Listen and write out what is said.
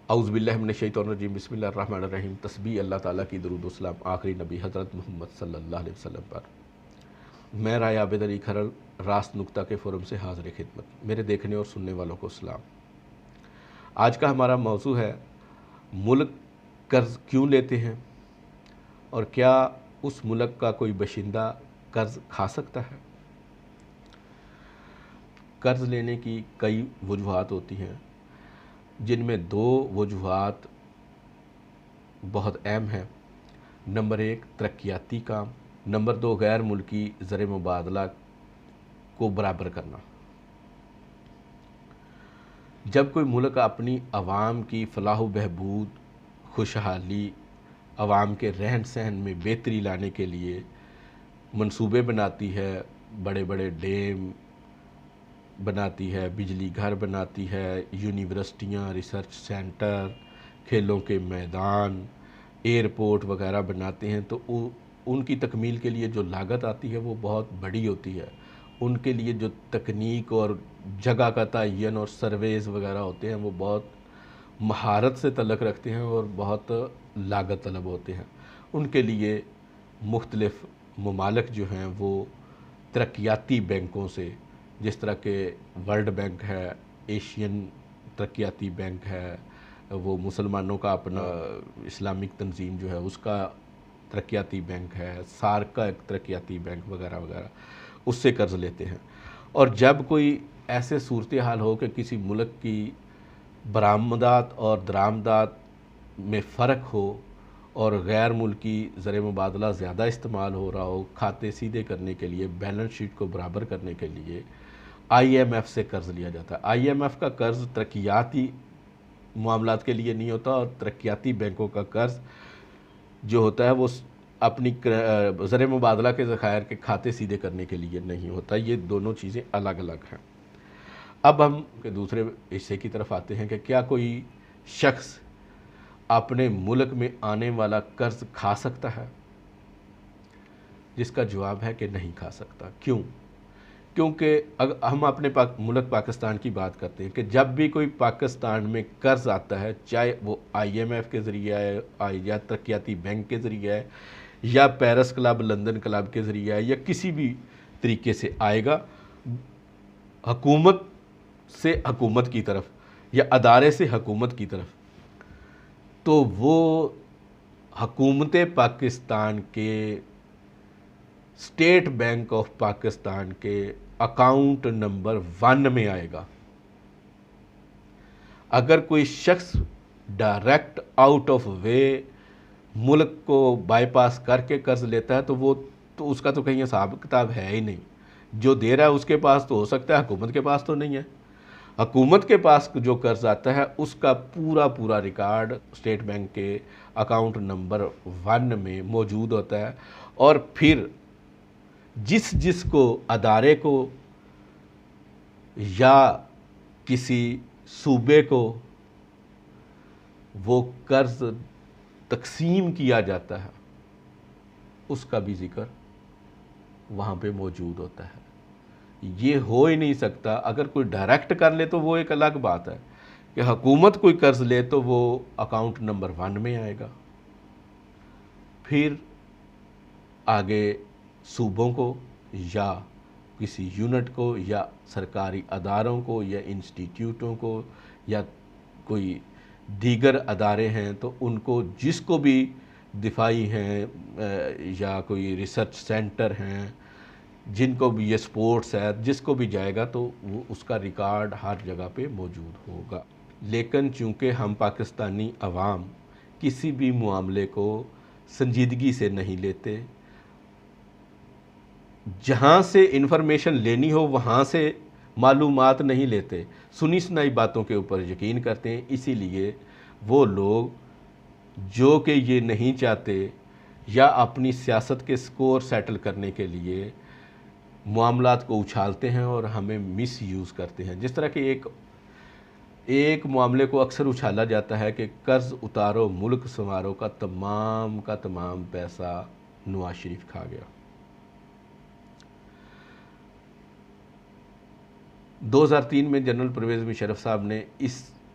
اعوذ باللہ من الشیطان الرجیم، بسم اللہ الرحمن الرحیم۔ تسبیح اللہ تعالیٰ کی، درود و سلام آخری نبی حضرت محمد صلی اللہ علیہ وسلم پر۔ میں رائے عابد علی کھرل، راست نکتہ کے فورم سے حاضر خدمت۔ میرے دیکھنے اور سننے والوں کو سلام۔ آج کا ہمارا موضوع ہے ملک قرض کیوں لیتے ہیں اور کیا اس ملک کا کوئی باشندہ قرض کھا سکتا ہے۔ قرض لینے کی کئی وجوہات ہوتی ہیں، جن میں دو وجوہات بہت اہم ہیں۔ نمبر 1 ترقیاتی کام، نمبر 2 غیر ملکی زر مبادلہ کو برابر کرنا۔ جب کوئی ملک اپنی عوام کی فلاح و بہبود، خوشحالی، عوام کے رہن سہن میں بہتری لانے کے لیے منصوبے بناتی ہے، بڑے بڑے ڈیم بناتی ہے، بجلی گھر بناتی ہے، یونیورسٹیاں، ریسرچ سینٹر، کھیلوں کے میدان، ایئرپورٹ وغیرہ بناتے ہیں، تو ان کی تکمیل کے لیے جو لاگت آتی ہے وہ بہت بڑی ہوتی ہے۔ ان کے لیے جو تکنیک اور جگہ کا تعین اور سرویز وغیرہ ہوتے ہیں وہ بہت مہارت سے تعلق رکھتے ہیں اور بہت لاگت طلب ہوتے ہیں۔ ان کے لیے مختلف ممالک جو ہیں وہ ترقیاتی بینکوں سے، جس طرح کہ ورلڈ بینک ہے، ایشین ترقیاتی بینک ہے، وہ مسلمانوں کا اپنا اسلامک تنظیم جو ہے اس کا ترقیاتی بینک ہے، سارک کا ایک ترقیاتی بینک وغیرہ وغیرہ، اس سے قرض لیتے ہیں۔ اور جب کوئی ایسے صورتحال ہو کہ کسی ملک کی برآمدات اور درآمدات میں فرق ہو اور غیر ملکی زر مبادلہ زیادہ استعمال ہو رہا ہو، کھاتے سیدھے کرنے کے لیے، بیلنس شیٹ کو برابر کرنے کے لیے آئی ایم ایف سے قرض لیا جاتا ہے۔ آئی ایم ایف کا قرض ترقیاتی معاملات کے لیے نہیں ہوتا، اور ترقیاتی بینکوں کا قرض جو ہوتا ہے وہ اپنی زر مبادلہ کے ذخائر کے کھاتے سیدھے کرنے کے لیے نہیں ہوتا۔ یہ دونوں چیزیں الگ الگ ہیں۔ اب ہم دوسرے حصے کی طرف آتے ہیں کہ کیا کوئی شخص اپنے ملک میں آنے والا قرض کھا سکتا ہے، جس کا جواب ہے کہ نہیں کھا سکتا۔ کیوں؟ کیونکہ ہم اپنے ملک پاکستان کی بات کرتے ہیں کہ جب بھی کوئی پاکستان میں قرض آتا ہے، چاہے وہ آئی ایم ایف کے ذریعہ ہے یا ترقیاتی بینک کے ذریعہ ہے یا پیرس کلب، لندن کلب کے ذریعہ ہے یا کسی بھی طریقے سے آئے گا، حکومت سے حکومت کی طرف یا ادارے سے حکومت کی طرف، تو وہ حکومت پاکستان کے اسٹیٹ بینک آف پاکستان کے اکاؤنٹ نمبر 1 میں آئے گا۔ اگر کوئی شخص ڈائریکٹ آؤٹ آف وے ملک کو بائی پاس کر کے قرض لیتا ہے تو اس کا تو کہیں حساب کتاب ہے ہی نہیں۔ جو دے رہا ہے اس کے پاس تو ہو سکتا ہے، حکومت کے پاس تو نہیں ہے۔ حکومت کے پاس جو قرض آتا ہے اس کا پورا ریکارڈ اسٹیٹ بینک کے اکاؤنٹ نمبر 1 میں موجود ہوتا ہے، اور پھر جس کو ادارے کو یا کسی صوبے کو وہ قرض تقسیم کیا جاتا ہے، اس کا بھی ذکر وہاں پہ موجود ہوتا ہے۔ یہ ہو ہی نہیں سکتا۔ اگر کوئی ڈائریکٹ کر لے تو وہ ایک الگ بات ہے، کہ حکومت کوئی قرض لے تو وہ اکاؤنٹ نمبر 1 میں آئے گا، پھر آگے صوبوں کو یا کسی یونٹ کو یا سرکاری اداروں کو یا انسٹیٹیوٹوں کو یا کوئی دیگر ادارے ہیں تو ان کو، جس کو بھی دفاعی ہیں یا کوئی ریسرچ سینٹر ہیں، جن کو بھی یہ سپورٹس ہے، جس کو بھی جائے گا تو وہ اس کا ریکارڈ ہر جگہ پہ موجود ہوگا۔ لیکن چونکہ ہم پاکستانی عوام کسی بھی معاملے کو سنجیدگی سے نہیں لیتے، جہاں سے انفارمیشن لینی ہو وہاں سے معلومات نہیں لیتے، سنی سنائی باتوں کے اوپر یقین کرتے ہیں۔ اسی لیے وہ لوگ جو کہ یہ نہیں چاہتے یا اپنی سیاست کے سکور سیٹل کرنے کے لیے معاملات کو اچھالتے ہیں اور ہمیں مس یوز کرتے ہیں۔ جس طرح کہ ایک معاملے کو اکثر اچھالا جاتا ہے کہ قرض اتارو ملک سنوارو کا تمام پیسہ نواز شریف کھا گیا۔ 2003 میں جنرل پرویز مشرف صاحب نے اس